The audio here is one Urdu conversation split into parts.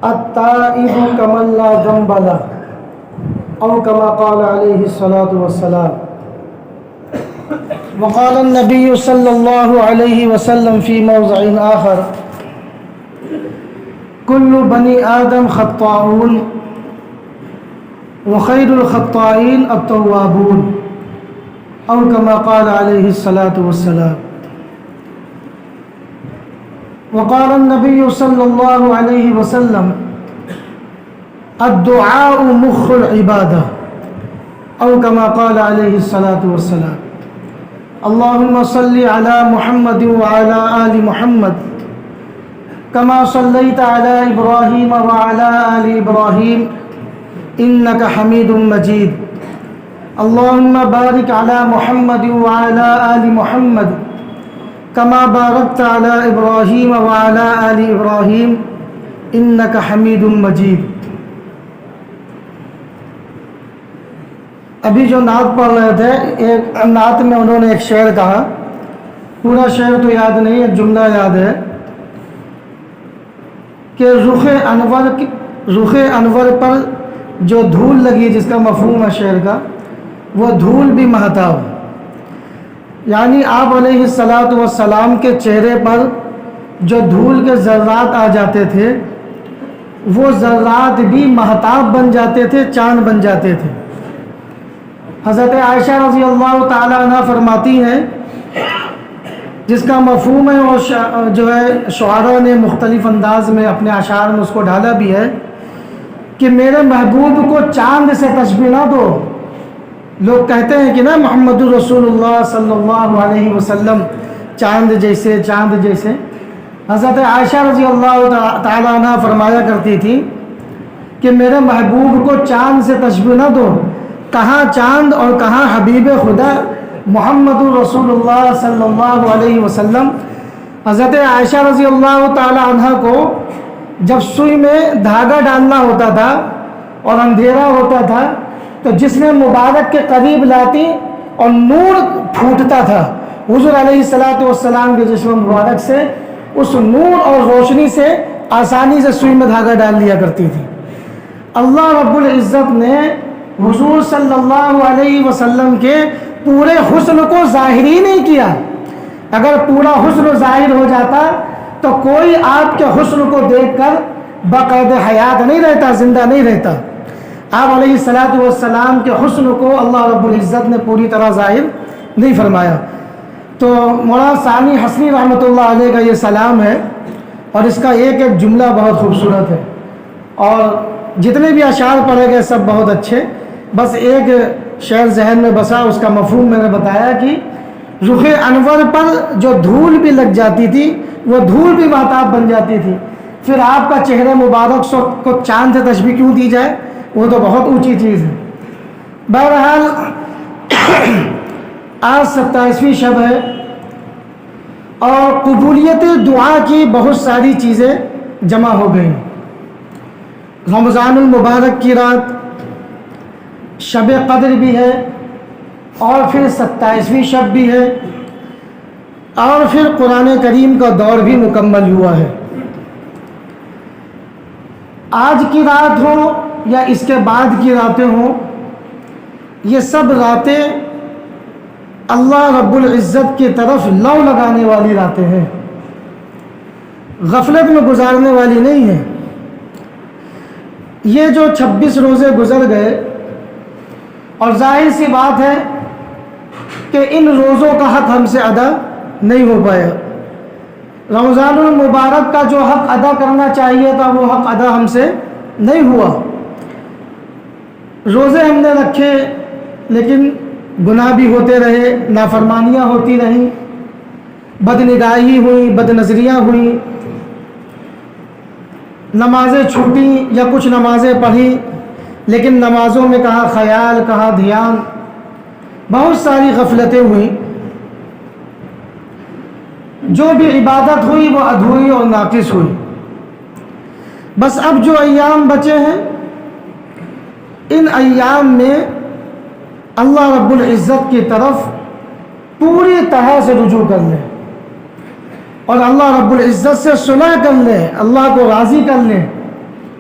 التائب کمن لا ذنب له او كما قال عليه الصلاة والسلام. وقال النبي صلى الله عليه وسلم في موضع آخر: كل بني آدم خطاؤون وخير الخطائين التوابون او كما قال عليه الصلاة والسلام. وقال النبي صلى الله عليه وسلم: الدعاء مخ العبادة او كما قال عليه الصلاة والسلام. اللهم صل على محمد وعلى آل محمد كما صليت على إبراهيم وعلى آل إبراهيم إنك حميد مجيد. اللهم بارك على محمد وعلى آل محمد كما باركت على إبراهيم وعلى آل إبراهيم إنك حميد مجيد. ابھی جو نعت پڑھ رہے تھے، ایک نعت میں انہوں نے ایک شعر کہا، پورا شعر تو یاد نہیں، ایک جملہ یاد ہے کہ رخ انور پر جو دھول لگی، جس کا مفہوم ہے شعر کا، وہ دھول بھی مہتاب. یعنی آپ علیہ الصلاۃ والسلام کے چہرے پر جو دھول کے ذرات آ جاتے تھے، وہ ذرات بھی مہتاب بن جاتے تھے، چاند بن جاتے تھے. حضرت عائشہ رضی اللہ تعالی عنہ فرماتی ہیں، جس کا مفہوم ہے وہ جو ہے شعراء نے مختلف انداز میں اپنے اشعار میں اس کو ڈالا بھی ہے کہ میرے محبوب کو چاند سے تشبیہ نہ دو. لوگ کہتے ہیں کہ نا محمد الرسول اللہ صلی اللہ علیہ وسلم چاند جیسے چاند جیسے. حضرت عائشہ رضی اللہ تعالی عنہ فرمایا کرتی تھی کہ میرے محبوب کو چاند سے تشبیہ نہ دو. کہاں چاند اور کہاں حبیب خدا محمد الرسول اللہ صلی اللہ علیہ وسلم. حضرت عائشہ رضی اللہ تعالی عنہ کو جب سوئی میں دھاگا ڈالنا ہوتا تھا اور اندھیرا ہوتا تھا تو جسم مبارک کے قریب لاتی اور نور پھوٹتا تھا. حضور علیہ الصلاۃ والسلام کے جسم مبارک سے اس نور اور روشنی سے آسانی سے سوئی میں دھاگا ڈال لیا کرتی تھی. اللہ رب العزت نے حضور صلی اللہ علیہ وسلم کے پورے حسن کو ظاہر ہی نہیں کیا. اگر پورا حسن ظاہر ہو جاتا تو کوئی آپ کے حسن کو دیکھ کر باقید حیات نہیں رہتا، زندہ نہیں رہتا. آپ علیہ الصلاۃ والسلام کے حسن کو اللہ رب العزت نے پوری طرح ظاہر نہیں فرمایا. تو مولانا ثانی حسنی رحمۃ اللہ علیہ کا یہ سلام ہے، اور اس کا ایک ایک جملہ بہت خوبصورت ہے، اور جتنے بھی اشعار پڑھے گئے سب بہت اچھے. بس ایک شعر ذہن میں بسا، اس کا مفہوم میں نے بتایا کہ رخ انور پر جو دھول بھی لگ جاتی تھی وہ دھول بھی مہتاب بن جاتی تھی. پھر آپ کا چہرہ مبارک کو چاند سے تشبیہ کیوں دی جائے، وہ تو بہت اونچی چیز ہے. بہرحال آج 27ویں شب ہے اور قبولیت دعا کی بہت ساری چیزیں جمع ہو گئی. رمضان المبارک کی رات، شب قدر بھی ہے، اور پھر 27ویں شب بھی ہے، اور پھر قرآن کریم کا دور بھی مکمل ہوا ہے. آج کی رات ہو یا اس کے بعد کی راتیں ہوں، یہ سب راتیں اللہ رب العزت کی طرف لو لگانے والی راتیں ہیں، غفلت میں گزارنے والی نہیں ہیں. یہ جو 26 روزے گزر گئے، اور ظاہر سی بات ہے کہ ان روزوں کا حق ہم سے ادا نہیں ہو پایا. رمضان المبارک کا جو حق ادا کرنا چاہیے تھا وہ حق ادا ہم سے نہیں ہوا. روزے ہم نے رکھے لیکن گناہ بھی ہوتے رہے، نافرمانیاں ہوتی رہیں، بدنگاہی ہوئی، بد نظریاں ہوئیں، نمازیں چھوٹیں یا کچھ نمازیں پڑھیں لیکن نمازوں میں کہاں خیال کہاں دھیان، بہت ساری غفلتیں ہوئیں. جو بھی عبادت ہوئی وہ ادھوری اور ناقص ہوئی. بس اب جو ایام بچے ہیں، ان ایام میں اللہ رب العزت کی طرف پوری طرح سے رجوع کر لیں اور اللہ رب العزت سے صلح کر لیں، اللہ کو راضی کر لیں.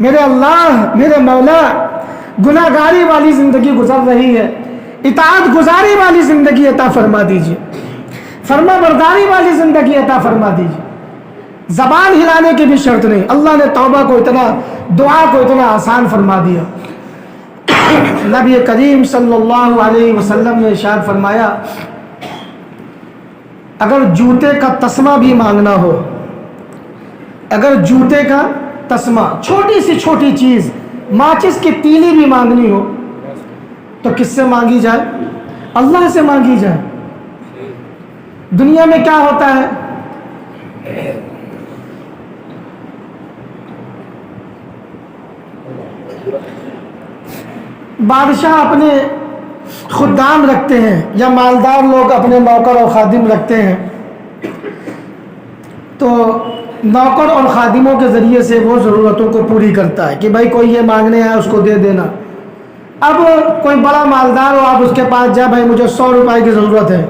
میرے اللہ میرے مولا گناہ گاری والی زندگی گزر رہی ہے، اطاعت گزاری والی زندگی عطا فرما دیجیے، فرما برداری والی زندگی عطا فرما دیجیے۔ زبان ہلانے کی بھی شرط نہیں، اللہ نے توبہ کو اتنا، دعا کو اتنا آسان فرما دیا۔ نبی کریم صلی اللہ علیہ وسلم نے ارشاد فرمایا اگر جوتے کا تسمہ بھی مانگنا ہو، اگر جوتے کا تسمہ، چھوٹی سی چھوٹی چیز، ماچس کی تیلی بھی مانگنی ہو تو کس سے مانگی جائے؟ اللہ سے مانگی جائے۔ دنیا میں کیا ہوتا ہے، بادشاہ اپنے خدام رکھتے ہیں یا مالدار لوگ اپنے نوکر اور خادم رکھتے ہیں، تو نوکر اور خادموں کے ذریعے سے وہ ضرورتوں کو پوری کرتا ہے کہ بھائی کوئی یہ مانگنے آئے اس کو دے دینا۔ اب کوئی بڑا مالدار ہو، آپ اس کے پاس جائے بھائی مجھے 100 روپے کی ضرورت ہے،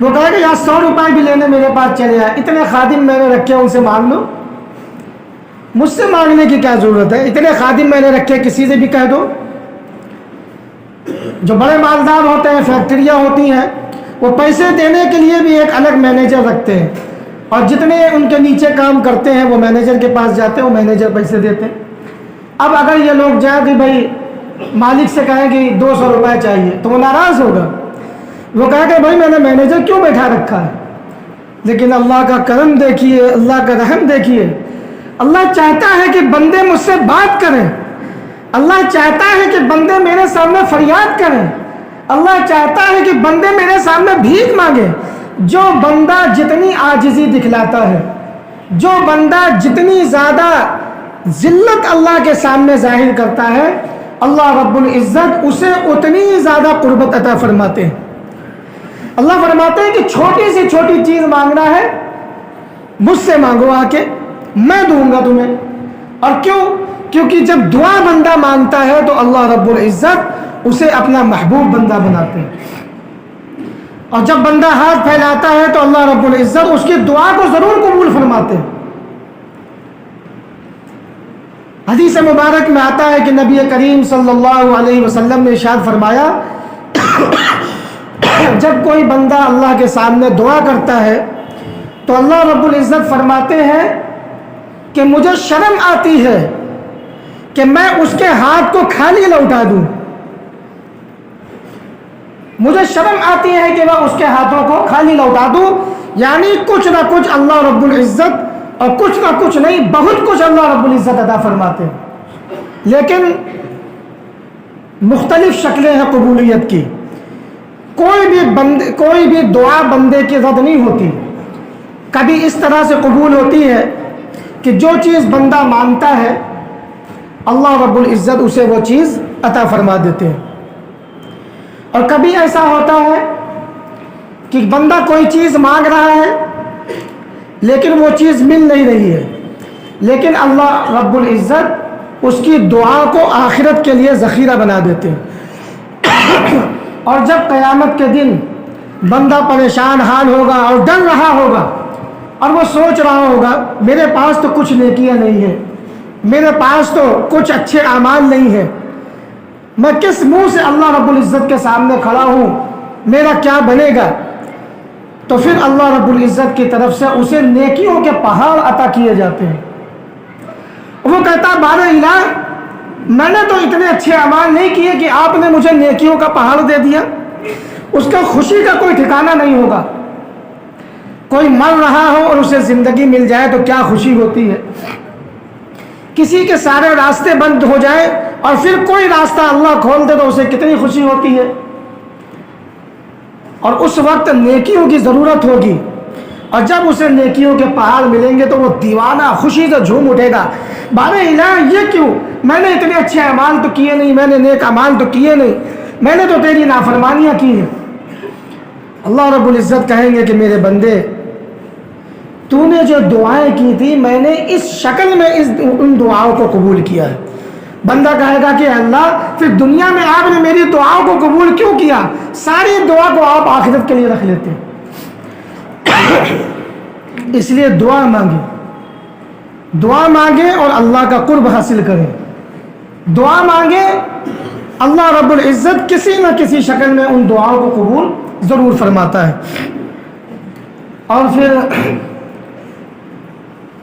وہ کہے کہ یار 100 روپے بھی لینے میرے پاس چلے آئے، اتنے خادم میں نے رکھے ان سے مانگ لو، مجھ سے مانگنے کی کیا ضرورت ہے، اتنے خادم میں نے رکھے کسی سے بھی کہہ دو۔ جو بڑے مالدار ہوتے ہیں، فیکٹریاں ہوتی ہیں، وہ پیسے دینے کے لیے بھی ایک الگ مینیجر رکھتے ہیں، اور جتنے ان کے نیچے کام کرتے ہیں وہ مینیجر کے پاس جاتے ہیں، وہ مینیجر پیسے دیتے ہیں۔ اب اگر یہ لوگ جائیں کہ بھائی مالک سے کہیں کہ 200 روپے چاہیے تو وہ ناراض ہوگا، وہ کہے کہ بھائی میں نے مینیجر کیوں بیٹھا رکھا ہے۔ لیکن اللہ کا کرم دیکھیے، اللہ کا رحم دیکھیے، اللہ چاہتا ہے کہ بندے مجھ سے بات کریں، اللہ چاہتا ہے کہ بندے میرے سامنے فریاد کریں، اللہ چاہتا ہے کہ بندے میرے سامنے بھیک مانگے۔ جو بندہ جتنی عاجزی دکھلاتا ہے، جو بندہ جتنی زیادہ ذلت اللہ کے سامنے ظاہر کرتا ہے، اللہ رب العزت اسے اتنی زیادہ قربت عطا فرماتے ہیں۔ اللہ فرماتے ہیں کہ چھوٹی سے چھوٹی چیز مانگنا ہے مجھ سے مانگو آ کے، میں دوں گا تمہیں۔ اور کیوں؟ کیونکہ جب دعا بندہ مانگتا ہے تو اللہ رب العزت اسے اپنا محبوب بندہ بناتے ہیں، اور جب بندہ ہاتھ پھیلاتا ہے تو اللہ رب العزت اس کی دعا کو ضرور قبول فرماتے ہیں۔ حدیث مبارک میں آتا ہے کہ نبی کریم صلی اللہ علیہ وسلم نے ارشاد فرمایا جب کوئی بندہ اللہ کے سامنے دعا کرتا ہے تو اللہ رب العزت فرماتے ہیں کہ مجھے شرم آتی ہے کہ میں اس کے ہاتھ کو خالی لوٹا دوں، مجھے شرم آتی ہے کہ میں اس کے ہاتھوں کو خالی لوٹا دوں، یعنی کچھ نہ کچھ اللہ رب العزت، اور کچھ نہ کچھ نہیں بہت کچھ اللہ رب العزت عطا فرماتے ہیں، لیکن مختلف شکلیں ہیں قبولیت کی۔ کوئی بھی دعا بندے کی رد نہیں ہوتی، کبھی اس طرح سے قبول ہوتی ہے کہ جو چیز بندہ مانگتا ہے اللہ رب العزت اسے وہ چیز عطا فرما دیتے ہیں، اور کبھی ایسا ہوتا ہے کہ بندہ کوئی چیز مانگ رہا ہے لیکن وہ چیز مل نہیں رہی ہے، لیکن اللہ رب العزت اس کی دعا کو آخرت کے لیے ذخیرہ بنا دیتے ہیں۔ اور جب قیامت کے دن بندہ پریشان حال ہوگا اور ڈر رہا ہوگا اور وہ سوچ رہا ہوگا میرے پاس تو کچھ نیکیاں نہیں ہیں، میرے پاس تو کچھ اچھے اعمال نہیں ہیں، میں کس منہ سے اللہ رب العزت کے سامنے کھڑا ہوں، میرا کیا بنے گا؟ تو پھر اللہ رب العزت کی طرف سے اسے نیکیوں کے پہاڑ عطا کیے جاتے ہیں۔ وہ کہتا ہے بارے الہ میں نے تو اتنے اچھے اعمال نہیں کیے کہ آپ نے مجھے نیکیوں کا پہاڑ دے دیا۔ اس کا خوشی کا کوئی ٹھکانہ نہیں ہوگا۔ کوئی مر رہا ہو اور اسے زندگی مل جائے تو کیا خوشی ہوتی ہے، کسی کے سارے راستے بند ہو جائے اور پھر کوئی راستہ اللہ کھول دے تو اسے کتنی خوشی ہوتی ہے۔ اور اس وقت نیکیوں کی ضرورت ہوگی، اور جب اسے نیکیوں کے پہاڑ ملیں گے تو وہ دیوانہ خوشی سے جھوم اٹھے گا، بارے الہ یہ کیوں، میں نے اتنے اچھے اعمال تو کیے نہیں، میں نے نیک اعمال تو کیے نہیں، میں نے تو تیری نافرمانیاں کی ہیں۔ اللہ رب العزت کہیں گے کہ میرے بندے تو نے جو دعائیں کی تھی میں نے اس شکل میں ان دعاؤں کو قبول کیا ہے۔ بندہ کہے گا کہ اللہ پھر دنیا میں آپ نے میری دعاؤں کو قبول کیوں کیا، ساری دعا کو آپ آخرت کے لیے رکھ لیتے ہیں۔ اس لیے دعا مانگی، دعا مانگیں اور اللہ کا قرب حاصل کریں. دعا مانگیں, اللہ رب العزت کسی نہ کسی شکل میں ان دعاؤں کو قبول ضرور فرماتا ہے. اور پھر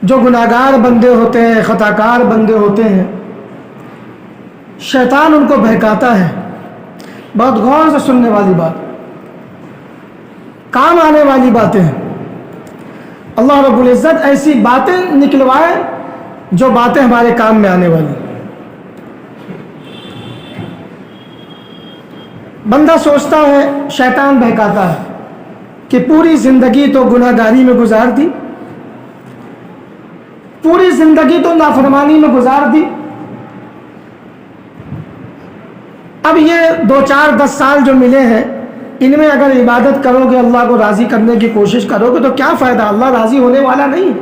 جو گناہگار بندے ہوتے ہیں, خطا کار بندے ہوتے ہیں, شیطان ان کو بہکاتا ہے. بہت غور سے سننے والی بات, کام آنے والی باتیں ہیں. اللہ رب العزت ایسی باتیں نکلوائے جو باتیں ہمارے کام میں آنے والی. بندہ سوچتا ہے, شیطان بہکاتا ہے کہ پوری زندگی تو گناہ گاری میں گزار دی, پوری زندگی تو نافرمانی میں گزار دی, اب یہ 2-4-10 سال جو ملے ہیں ان میں اگر عبادت کرو گے, اللہ کو راضی کرنے کی کوشش کرو گے تو کیا فائدہ, اللہ راضی ہونے والا نہیں ہے.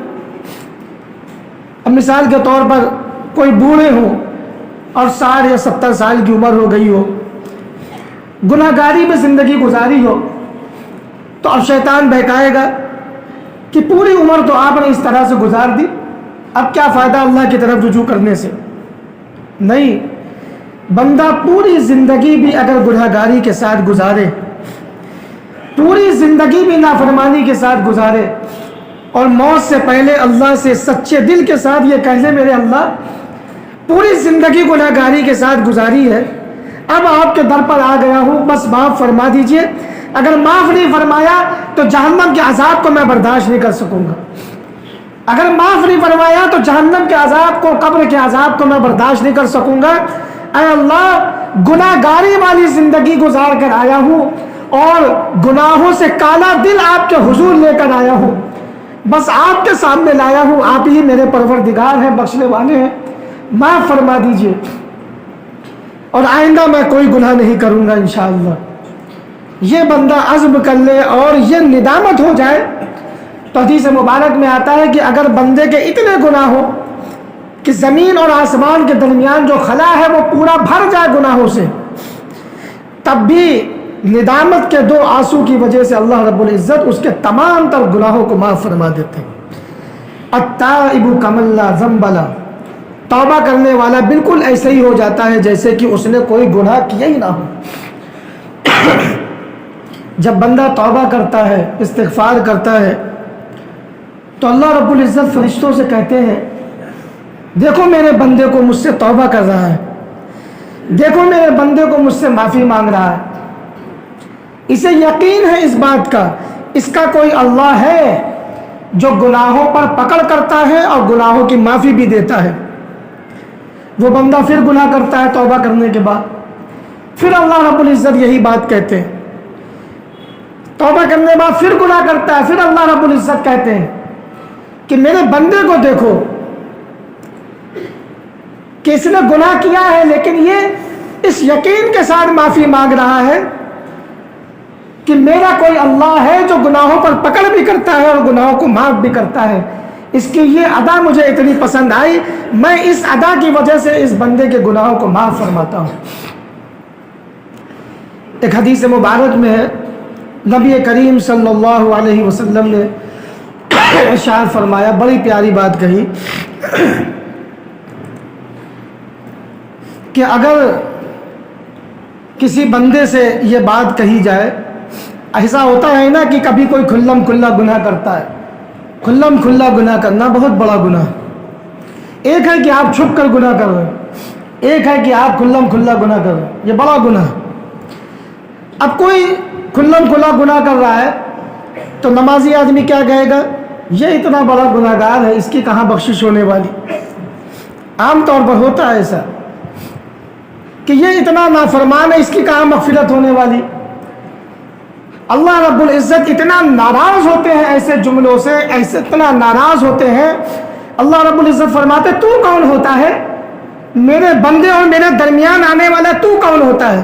اب مثال کے طور پر کوئی بوڑھے ہو اور 60 یا 70 سال کی عمر ہو گئی ہو, گناہ گاری میں زندگی گزاری ہو, تو اب شیطان بہکائے گا کہ پوری عمر تو آپ نے اس طرح سے گزار دی, اب کیا فائدہ اللہ کی طرف رجوع کرنے سے. نہیں, بندہ پوری زندگی بھی اگر گناہ گاری کے ساتھ گزارے, پوری زندگی بھی نافرمانی کے ساتھ گزارے, اور موت سے پہلے اللہ سے سچے دل کے ساتھ یہ کہہ لے میرے اللہ پوری زندگی گناہ گاری کے ساتھ گزاری ہے, اب آپ کے در پر آ گیا ہوں, بس معاف فرما دیجئے. اگر معاف نہیں فرمایا تو جہنم کے عذاب کو میں برداشت نہیں کر سکوں گا, اگر معاف نہیں فرمایا تو جہنم کے عذاب کو, قبر کے عذاب کو میں برداشت نہیں کر سکوں گا. اے اللہ, گناہ گاری والی زندگی گزار کر آیا ہوں اور گناہوں سے کالا دل آپ کے حضور لے کر آیا ہوں, بس آپ کے سامنے لایا ہوں, آپ ہی میرے پروردگار ہیں, بخشنے والے ہیں, معاف فرما دیجئے, اور آئندہ میں کوئی گناہ نہیں کروں گا انشاءاللہ. یہ بندہ عزم کر لے اور یہ ندامت ہو جائے تو حدیث مبارک میں آتا ہے کہ اگر بندے کے اتنے گناہ ہو کہ زمین اور آسمان کے درمیان جو خلا ہے وہ پورا بھر جائے گناہوں سے, تب بھی ندامت کے 2 آنسو کی وجہ سے اللہ رب العزت اس کے تمام تر گناہوں کو معاف فرما دیتے ہیں. التائب کمن لا ذنب لہ, توبہ کرنے والا بالکل ایسے ہی ہو جاتا ہے جیسے کہ اس نے کوئی گناہ کیا ہی نہ ہو. جب بندہ توبہ کرتا ہے, استغفار کرتا ہے, تو اللہ رب العزت فرشتوں سے کہتے ہیں دیکھو میرے بندے کو مجھ سے توبہ کر رہا ہے, دیکھو میرے بندے کو مجھ سے معافی مانگ رہا ہے, اسے یقین ہے اس بات کا اس کا کوئی اللہ ہے جو گناہوں پر پکڑ کرتا ہے اور گناہوں کی معافی بھی دیتا ہے. وہ بندہ پھر گناہ کرتا ہے توبہ کرنے کے بعد, پھر اللہ رب العزت یہی بات کہتے ہیں, توبہ کرنے کے بعد پھر گناہ کرتا ہے, پھر اللہ رب العزت کہتے ہیں کہ میرے بندے کو دیکھو کہ اس نے گناہ کیا ہے لیکن یہ اس یقین کے ساتھ معافی مانگ رہا ہے کہ میرا کوئی اللہ ہے جو گناہوں پر پکڑ بھی کرتا ہے اور گناہوں کو معاف بھی کرتا ہے. اس کی یہ ادا مجھے اتنی پسند آئی, میں اس ادا کی وجہ سے اس بندے کے گناہوں کو معاف فرماتا ہوں. ایک حدیث مبارک میں ہے, نبی کریم صلی اللہ علیہ وسلم نے ارشاد فرمایا, بڑی پیاری بات کہی کہ اگر کسی بندے سے یہ بات کہی جائے, ایسا ہوتا ہے نا کہ کبھی کوئی کھلم کھلا گناہ کرتا ہے, کھلم کھلا گناہ کرنا بہت بڑا گناہ. ایک ہے کہ آپ چھپ کر گناہ کر رہے ہیں, ایک ہے کہ آپ کھلم کھلا گناہ کر رہے ہیں, یہ بڑا گناہ. اب کوئی کھلم کھلا گناہ کر رہا ہے تو نمازی آدمی کیا کہے گا, یہ اتنا بڑا گناہ گار ہے, اس کی کہاں بخشش ہونے والی. عام طور پر ہوتا ہے ایسا کہ یہ اتنا نافرمان ہے, اس کی کہاں مغفرت ہونے والی. اللہ رب العزت اتنا ناراض ہوتے ہیں ایسے جملوں سے, ایسے اتنا ناراض ہوتے ہیں. اللہ رب العزت فرماتے تو کون ہوتا ہے, میرے بندے اور میرے درمیان آنے والا تو کون ہوتا ہے.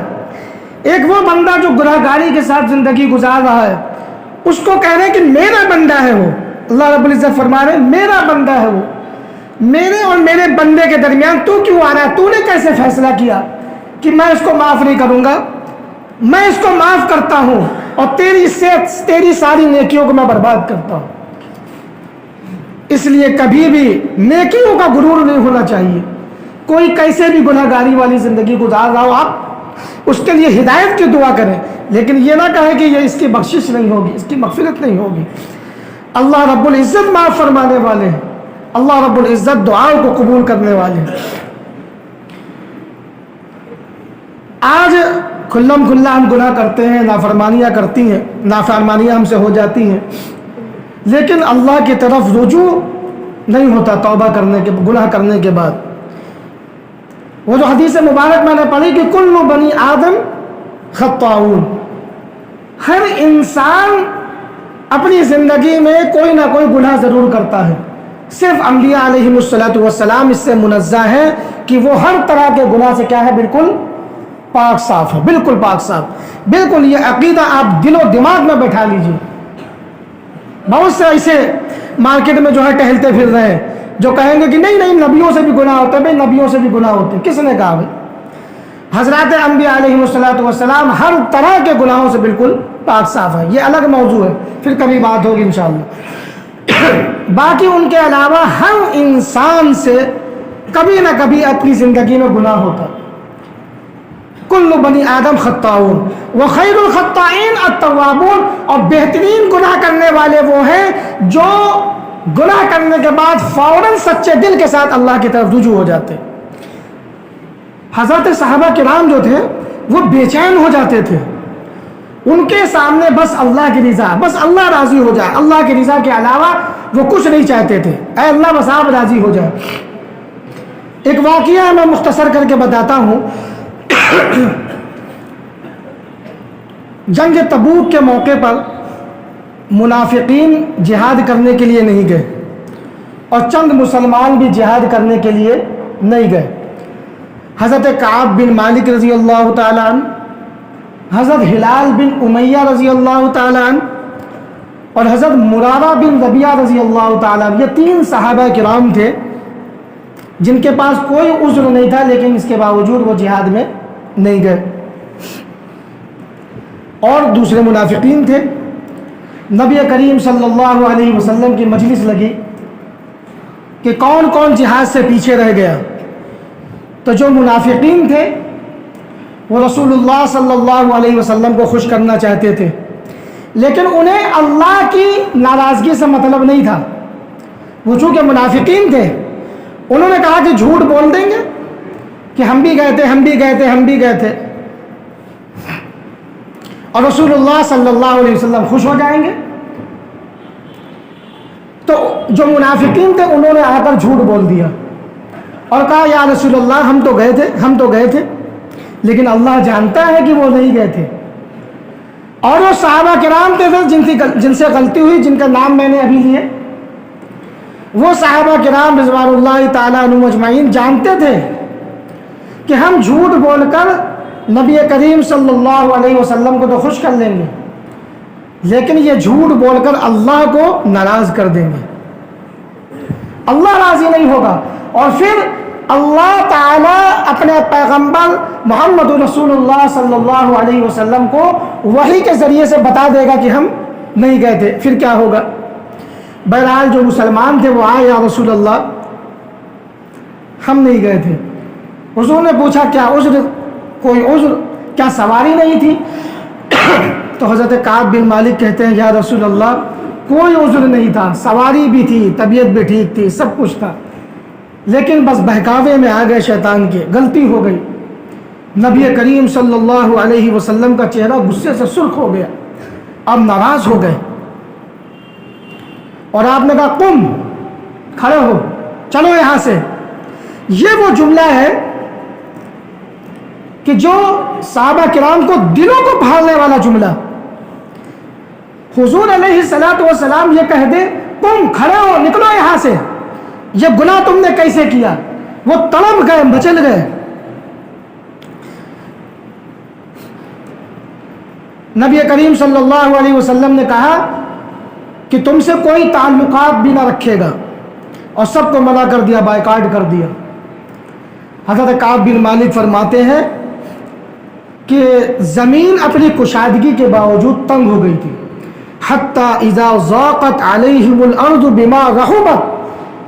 ایک وہ بندہ جو گناہ گاری کے ساتھ زندگی گزار رہا ہے, اس کو کہہ رہے ہیں کہ میرا بندہ ہے وہ. اللہ رب العزت فرما رہے ہیں میرا بندہ ہے وہ, میرے اور میرے بندے کے درمیان تو کیوں آ رہا ہے, تو نے کیسے فیصلہ کیا کہ میں اس کو معاف نہیں کروں گا. میں اس کو معاف کرتا ہوں اور تیری ساری نیکیوں کو میں برباد کرتا ہوں. اس لیے کبھی بھی نیکیوں کا غرور نہیں ہونا چاہیے. کوئی کیسے بھی گناہ گاری والی زندگی گزار رہا ہو، آپ اس کے لیے ہدایت کی دعا کریں، لیکن یہ نہ کہیں کہ یہ اس کی بخشش نہیں ہوگی، اس کی مغفرت نہیں ہوگی. اللہ رب العزت معاف فرمانے والے ہیں، اللہ رب العزت دعاؤں کو قبول کرنے والے ہیں. آج کھلم کھلا ہم گناہ کرتے ہیں، نافرمانیاں کرتی ہیں، نافرمانیاں ہم سے ہو جاتی ہیں، لیکن اللہ کی طرف رجوع نہیں ہوتا توبہ کرنے کے، گناہ کرنے کے بعد. وہ جو حدیث مبارک میں نے پڑھی کہ کل بنی آدم خطاؤون، ہر انسان اپنی زندگی میں کوئی نہ کوئی گناہ ضرور کرتا ہے. صرف انبیاء علیہم الصلاۃ والسلام اس سے منزہ ہے کہ وہ ہر طرح کے گناہ سے کیا ہے، بالکل پاک صاف ہے، بالکل پاک صاف. بالکل یہ عقیدہ آپ دل و دماغ میں بیٹھا لیجیے. بہت سے ایسے مارکیٹ میں جو ہے ٹہلتے پھر رہے ہیں جو کہیں گے کہ نہیں نہیں نبیوں سے بھی گناہ ہوتے ہیں. بھائی نبیوں سے بھی گناہ ہوتے ہیں، کس نے کہا؟ بھائی حضرات انبیاء علیہم الصلاۃ والسلام ہر طرح کے گناہوں سے بالکل پاک صاف ہے. یہ الگ موضوع ہے، پھر کبھی بات ہوگی انشاءاللہ. باقی ان کے علاوہ ہر انسان سے کبھی نہ کبھی اپنی زندگی میں گناہ ہوتا. کل بنی آدم خطاؤون وخیر الخطائین التوابون، اور بہترین گناہ کرنے والے وہ ہیں جو گناہ کرنے کے بعد فوراً سچے دل کے ساتھ اللہ کی طرف رجوع ہو جاتے. حضرت صحابہ کرام جو تھے وہ بے چین ہو جاتے تھے، ان کے سامنے بس اللہ کی رضا، بس اللہ راضی ہو جائے، اللہ کی رضا کے علاوہ وہ کچھ نہیں چاہتے تھے. اے اللہ بس آپ راضی ہو جائے. ایک واقعہ میں مختصر کر کے بتاتا ہوں. جنگ تبوک کے موقع پر منافقین جہاد کرنے کے لیے نہیں گئے اور چند مسلمان بھی جہاد کرنے کے لیے نہیں گئے. حضرت کعب بن مالک رضی اللہ تعالیٰ عنہ، حضرت ہلال بن امیہ رضی اللہ تعالیٰ عنہ اور حضرت مرارہ بن ربیعہ رضی اللہ تعالیٰ عنہ، یہ تین صحابہ کرام تھے جن کے پاس کوئی عذر نہیں تھا، لیکن اس کے باوجود وہ جہاد میں نہیں گئے. اور دوسرے منافقین تھے. نبی کریم صلی اللہ علیہ وسلم کی مجلس لگی کہ کون کون جہاد سے پیچھے رہ گیا. تو جو منافقین تھے وہ رسول اللہ صلی اللہ علیہ وسلم کو خوش کرنا چاہتے تھے، لیکن انہیں اللہ کی ناراضگی سے مطلب نہیں تھا. وہ چونکہ منافقین تھے، انہوں نے کہا کہ جھوٹ بول دیں گے کہ ہم بھی گئے تھے، ہم بھی گئے تھے، ہم بھی گئے تھے، اور رسول اللہ صلی اللہ علیہ وسلم خوش ہو جائیں گے. تو جو منافقین تھے انہوں نے آ کر جھوٹ بول دیا اور کہا یا رسول اللہ ہم تو گئے تھے، ہم تو گئے تھے، لیکن اللہ جانتا ہے کہ وہ نہیں گئے تھے. اور وہ صحابہ کرام تھے جن سے غلطی ہوئی، جن کا نام میں نے ابھی لیے، وہ صحابہ کرام رضوان اللہ تعالیٰ عنہم اجمعین جانتے تھے کہ ہم جھوٹ بول کر نبی کریم صلی اللہ علیہ وسلم کو تو خوش کر لیں گے، لیکن یہ جھوٹ بول کر اللہ کو ناراض کر دیں گے، اللہ راضی نہیں ہوگا. اور پھر اللہ تعالیٰ اپنے پیغمبر محمد رسول اللہ صلی اللہ علیہ وسلم کو وحی کے ذریعے سے بتا دے گا کہ ہم نہیں گئے تھے. پھر کیا ہوگا؟ بہرحال جو مسلمان تھے وہ آئے، یا رسول اللہ ہم نہیں گئے تھے. حضور نے پوچھا کیا عذر، کوئی عذر، کیا سواری نہیں تھی؟ تو حضرت کعب بن مالک کہتے ہیں یا رسول اللہ کوئی عذر نہیں تھا، سواری بھی تھی، طبیعت بھی ٹھیک تھی، سب کچھ تھا، لیکن بس بہکاوے میں آ گئے شیطان کے، غلطی ہو گئی. نبی کریم صلی اللہ علیہ وسلم کا چہرہ غصے سے سرخ ہو گیا، اب ناراض ہو گئے، اور آپ نے کہا قم، کھڑے ہو، چلو یہاں سے. یہ وہ جملہ ہے کہ جو صحابہ کرام کو دلوں کو پھاڑنے والا جملہ. حضور علیہ الصلوۃ والسلام یہ کہہ دے تم کھڑے ہو، نکلو یہاں سے، یہ گناہ تم نے کیسے کیا؟ وہ تڑپ گئے، مچل گئے. نبی کریم صلی اللہ علیہ وسلم نے کہا کہ تم سے کوئی تعلقات بھی نہ رکھے گا، اور سب کو منع کر دیا، بائیکاٹ کر دیا. حضرت کعب بن مالک فرماتے ہیں کہ زمین اپنی کشادگی کے باوجود تنگ ہو گئی تھی. حتی اذا ضاقت علیہم الارض بما رحبت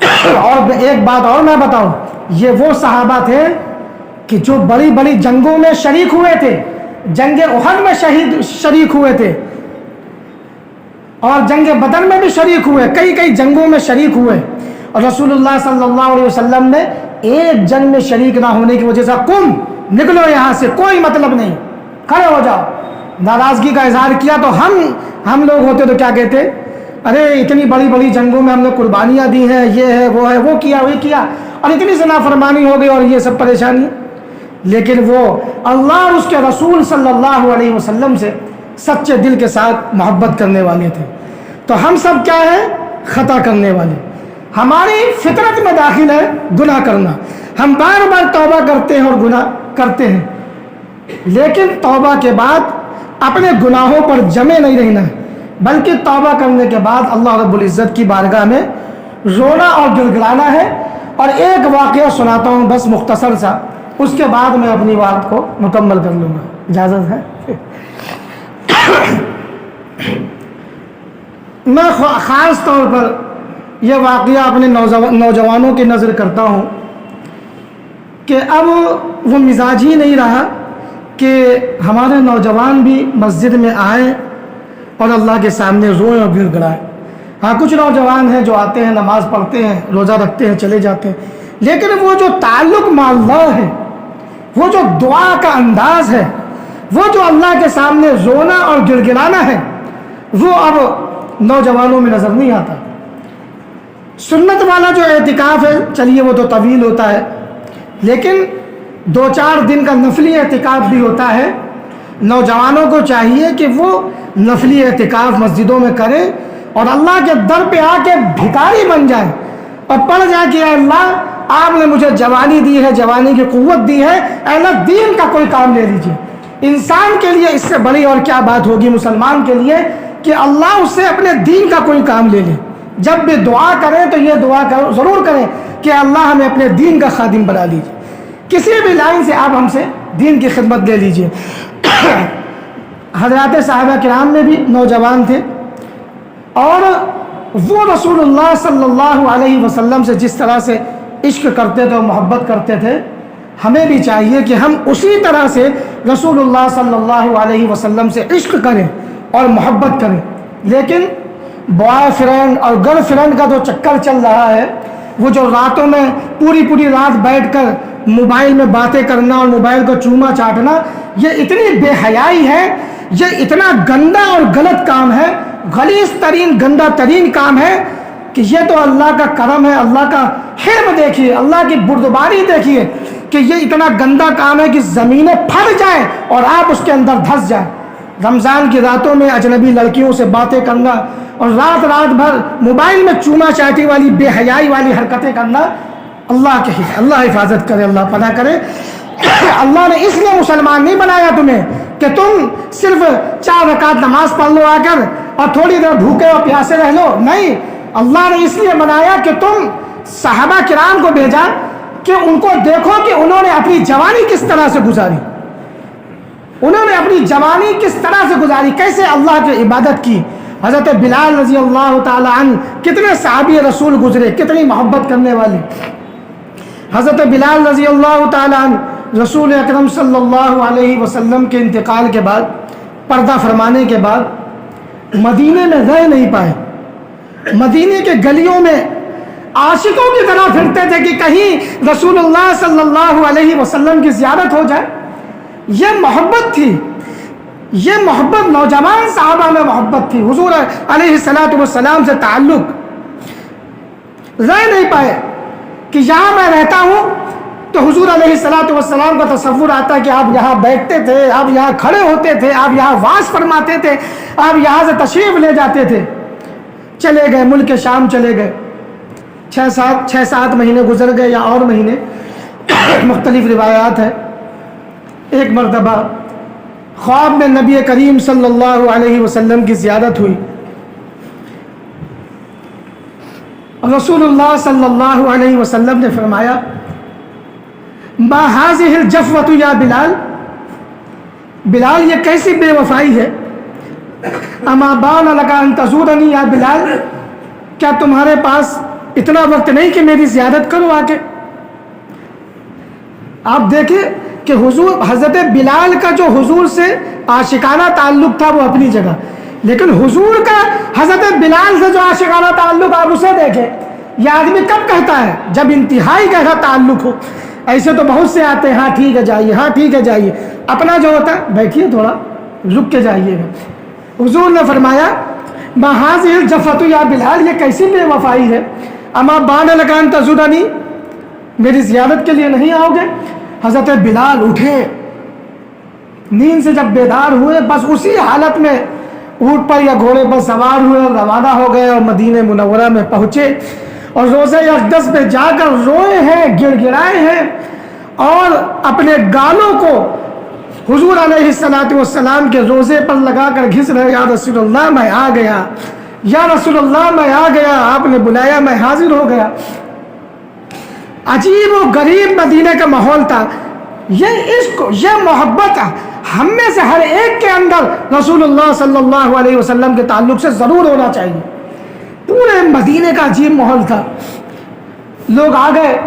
اور ایک بات اور میں بتاؤں، یہ وہ صحابہ تھے کہ جو بڑی بڑی جنگوں میں شریک ہوئے تھے، جنگ احد میں شریک ہوئے تھے، اور جنگ بدر میں بھی شریک ہوئے، کئی کئی جنگوں میں شریک ہوئے، اور رسول اللہ صلی اللہ علیہ وسلم نے ایک جنگ میں شریک نہ ہونے کی وجہ سے کم نکلو یہاں سے، کوئی مطلب نہیں، کھڑے ہو جاؤ، ناراضگی کا اظہار کیا تو ہم لوگ ہوتے تو کیا کہتے، ارے اتنی بڑی بڑی جنگوں میں ہم نے قربانیاں دی ہیں، یہ ہے وہ کیا وہ کیا، اور اتنی سی نافرمانی ہو گئی اور یہ سب پریشانی. لیکن وہ اللہ اور اس کے رسول صلی اللہ علیہ وسلم سے سچے دل کے ساتھ محبت کرنے والے تھے. تو ہم سب کیا ہیں؟ خطا کرنے والے. ہماری فطرت میں داخل ہے گناہ کرنا، ہم بار بار توبہ کرتے ہیں اور گناہ کرتے ہیں، لیکن توبہ کے بعد اپنے گناہوں پر جمے نہیں رہنا، بلکہ توبہ کرنے کے بعد اللہ رب العزت کی بارگاہ میں رونا اور گڑگڑانا ہے. اور ایک واقعہ سناتا ہوں بس مختصر سا، اس کے بعد میں اپنی بات کو مکمل کر لوں گا، اجازت ہے؟ میں خاص طور پر یہ واقعہ اپنے نوجوانوں کی نظر کرتا ہوں کہ اب وہ مزاج ہی نہیں رہا کہ ہمارے نوجوان بھی مسجد میں آئیں اور اللہ کے سامنے روئیں اور گڑ گڑائیں. ہاں کچھ نوجوان ہیں جو آتے ہیں، نماز پڑھتے ہیں، روزہ رکھتے ہیں، چلے جاتے ہیں، لیکن وہ جو تعلق مع اللہ ہے، وہ جو دعا کا انداز ہے، وہ جو اللہ کے سامنے رونا اور گڑ گڑانا ہے، وہ اب نوجوانوں میں نظر نہیں آتا. سنت والا جو اعتکاف ہے چلیے وہ تو طویل ہوتا ہے، لیکن 2-4 دن کا نفلی اعتکاف بھی ہوتا ہے. نوجوانوں کو چاہیے کہ وہ نفلی اعتکاف مسجدوں میں کریں اور اللہ کے در پہ آ کے بھکاری بن جائیں اور پڑھ جائیں کہ اے اللہ آپ نے مجھے جوانی دی ہے، جوانی کی قوت دی ہے، اے اللہ دین کا کوئی کام لے لیجیے. انسان کے لیے اس سے بڑی اور کیا بات ہوگی مسلمان کے لیے کہ اللہ اس سے اپنے دین کا کوئی کام لے لے. جب بھی دعا کریں تو یہ دعا ضرور کریں کہ اللہ ہمیں اپنے دین کا خادم بنا لیجیے. کسی بھی لائن سے آپ ہم سے دین کی خدمت لے لیجیے. حضرات صحابہ کرام میں بھی نوجوان تھے اور وہ رسول اللہ صلی اللہ علیہ وسلم سے جس طرح سے عشق کرتے تھے اور محبت کرتے تھے، ہمیں بھی چاہیے کہ ہم اسی طرح سے رسول اللہ صلی اللہ علیہ وسلم سے عشق کریں اور محبت کریں. لیکن بوائے فرینڈ اور گرل فرینڈ کا جو چکر چل رہا ہے، وہ جو راتوں میں پوری رات بیٹھ کر موبائل میں باتیں کرنا اور موبائل کو چوما چاٹنا، یہ اتنی بے حیائی ہے، یہ اتنا گندا اور غلط کام ہے، غلیظ ترین گندا ترین کام ہے کہ یہ تو اللہ کا کرم ہے، اللہ کا حلم دیکھیے، اللہ کی بردباری دیکھیے کہ یہ اتنا گندا کام ہے کہ زمینیں پھٹ جائیں اور آپ اس کے اندر دھس جائیں. رمضان کی راتوں میں اجنبی لڑکیوں سے باتیں کرنا اور رات بھر موبائل میں چوما چاٹی والی بے حیائی والی حرکتیں کرنا، اللہ حفاظت کرے، اللہ پناہ کرے. اللہ نے اس لیے مسلمان نہیں بنایا تمہیں کہ تم صرف 4 رکعت نماز پڑھ لو آ کر اور تھوڑی دیر بھوکے اور پیاسے رہ لو. نہیں، اللہ نے اس لیے بنایا کہ تم صحابہ کرام کو بھیجا کہ ان کو دیکھو کہ انہوں نے اپنی جوانی کس طرح سے گزاری، انہوں نے اپنی جوانی کس طرح سے گزاری، کیسے اللہ کی عبادت کی. حضرت بلال رضی اللہ تعالی عنہ کتنے صحابی رسول گزرے، کتنی محبت کرنے والے. حضرت بلال رضی اللہ تعالی عنہ رسول اکرم صلی اللہ علیہ وسلم کے انتقال کے بعد، پردہ فرمانے کے بعد مدینے میں رہ نہیں پائے. مدینے کے گلیوں میں عاشقوں کی طرح پھرتے تھے کہ کہیں رسول اللہ صلی اللہ علیہ وسلم کی زیارت ہو جائے. یہ محبت تھی، یہ محبت نوجوان صحابہ میں محبت تھی. حضور علیہ السلام سے تعلق. رہ نہیں پائے کہ یہاں میں رہتا ہوں تو حضور علیہ السلام کا تصور آتا کہ آپ یہاں بیٹھتے تھے، آپ یہاں کھڑے ہوتے تھے، آپ یہاں واز فرماتے تھے، آپ یہاں سے تشریف لے جاتے تھے. چلے گئے، ملک شام چلے گئے، 6-7 مہینے گزر گئے یا اور مہینے، مختلف روایات ہیں. ایک مرتبہ خواب میں نبی کریم صلی اللہ علیہ وسلم کی زیارت ہوئی. رسول اللہ صلی اللہ علیہ وسلم نے فرمایا ما هذه الجفوة یا بلال، بلال یہ کیسی بے وفائی ہے. اما بان لك ان تزورنی یا بلال، کیا تمہارے پاس اتنا وقت نہیں کہ میری زیارت کرو آ کے. آپ دیکھیں کہ حضور حضرت بلال کا جو حضور سے عاشقانہ تعلق تھا وہ اپنی جگہ، لیکن حضور کا حضرت بلال سے جو عاشقانہ تعلق آپ اسے دیکھیں. یہ آدمی کب کہتا ہے؟ جب انتہائی گہرا تعلق ہو. ایسے تو بہت سے آتے ہیں، ہاں ٹھیک ہے جائیے، ہاں ٹھیک ہے جائیے. اپنا جو ہوتا ہے بیٹھیے تھوڑا رک کے جائیے گا. حضور نے فرمایا ما هذه الجفۃ یا بلال، یہ کیسی بے وفائی ہے. اما بعد لکان تزورنی، میری زیارت کے لیے نہیں آؤ گے؟ حضرت بلال اٹھے، نیند سے جب بیدار ہوئے بس اسی حالت میں اونٹ پر یا گھوڑے پر سوار ہوئے اور روانہ ہو گئے اور مدینہ منورہ میں پہنچے اور روضہ اقدس پہ جا کر روئے ہیں، گڑ گڑائے ہیں اور اپنے گالوں کو حضور علیہ السلام کے روزے پر لگا کر گھس رہے. یا رسول اللہ میں آ گیا، یا رسول اللہ میں آ گیا، آپ نے بلایا میں حاضر ہو گیا. عجیب و غریب مدینہ کا ماحول تھا. یہ عشق، یہ محبت ہم میں سے ہر ایک کے اندر رسول اللہ صلی اللہ علیہ وسلم کے تعلق سے ضرور ہونا چاہیے. پورے مدینہ کا عجیب ماحول تھا. لوگ آ گئے،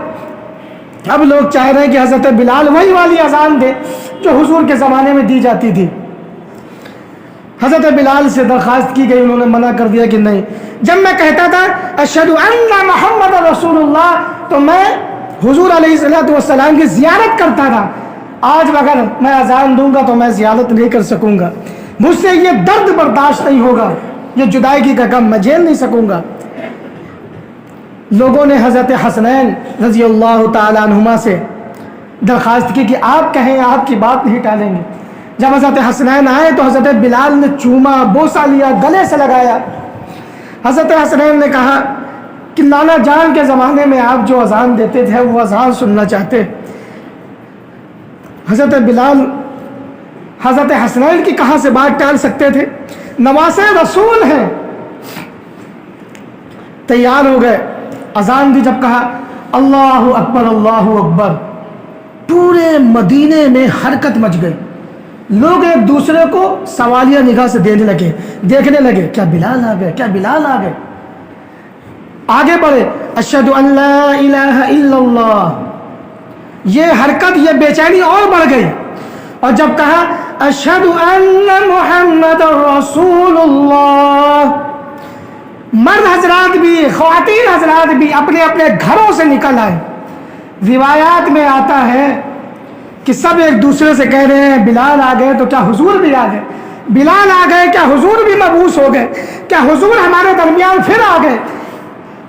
اب لوگ چاہ رہے ہیں کہ حضرت بلال وہی والی اذان دے جو حضور کے زمانے میں دی جاتی تھی. حضرت بلال سے درخواست کی گئی، انہوں نے منع کر دیا کہ نہیں. جب میں کہتا تھا اشہد ان محمد رسول اللہ تو میں حضور علیہ السلام کی زیارت کرتا تھا. آج اگر میں اذان دوں گا تو میں زیارت نہیں کر سکوں گا، مجھ سے یہ درد برداشت نہیں ہوگا، یہ جدائیگی کا غم میں جھیل نہیں سکوں گا. لوگوں نے حضرت حسنین رضی اللہ تعالی عنہما سے درخواست کی کہ آپ کہیں، آپ کی بات نہیں ٹالیں گے. جب حضرت حسنین آئے تو حضرت بلال نے چوما، بوسہ لیا، گلے سے لگایا. حضرت حسنین نے کہا کہ نانا جان کے زمانے میں آپ جو اذان دیتے تھے وہ اذان سننا چاہتے. حضرت بلال حضرت حسنین کی کہاں سے بات ٹال سکتے تھے؟ نواسے رسول ہیں. تیار ہو گئے، اذان دی. جب کہا اللہ اکبر اللہ اکبر، پورے مدینے میں حرکت مچ گئی. لوگ ایک دوسرے کو سوالیہ نگاہ سے دیکھنے لگے کیا بلال آ گئے، کیا بلال آ گئے. آگے بڑھے، اشہد ان لا الہ الا اللہ. یہ حرکت، یہ بے چینی اور بڑھ گئی. اور جب کہا اشہد ان محمد رسول اللہ، مرد حضرات بھی خواتین حضرات بھی اپنے اپنے گھروں سے نکل آئے. روایات میں آتا ہے کہ سب ایک دوسرے سے کہہ رہے ہیں بلال آ گئے تو کیا حضور بھی آ گئے، بلال آ گئے کیا حضور بھی مبعوث ہو گئے، کیا حضور ہمارے درمیان پھر آ گئے.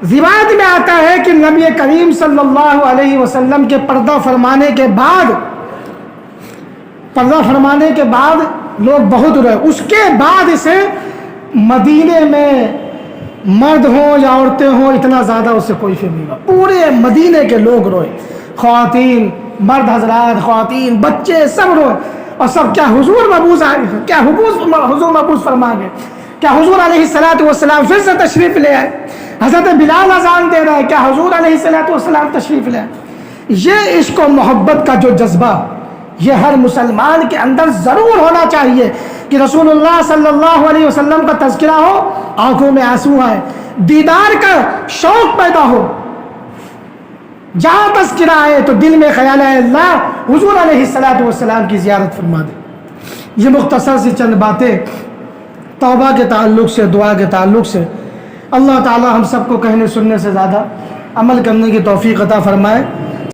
روایت میں آتا ہے کہ نبی کریم صلی اللہ علیہ وسلم کے پردہ فرمانے کے بعد لوگ بہت روئے. اس کے بعد سے مدینے میں مرد ہوں یا عورتیں ہوں اتنا زیادہ اس سے کوئی فرق نہیں ہوا. پورے مدینے کے لوگ روئے، خواتین، مرد حضرات، خواتین، بچے سب روئے. اور سب کیا حضور مبعوث آئے، کیا حضور مبعوث فرما گئے، کیا حضور علیہ السلام پھر سے تشریف لے آئے. حضرت بلال اذان دے رہے ہیں، کیا حضور علیہ السلام تشریف لے آئے. یہ عشق و محبت کا جو جذبہ یہ ہر مسلمان کے اندر ضرور ہونا چاہیے کہ رسول اللہ صلی اللہ علیہ وسلم کا تذکرہ ہو، آنکھوں میں آنسو آئے، دیدار کا شوق پیدا ہو. جہاں تذکرہ آئے تو دل میں خیال ہے اللہ حضور علیہ السلام کی زیارت فرما دے. یہ مختصر سی چند باتیں توبہ کے تعلق سے، دعا کے تعلق سے. اللہ تعالی ہم سب کو کہنے سننے سے زیادہ عمل کرنے کی توفیق عطا فرمائے.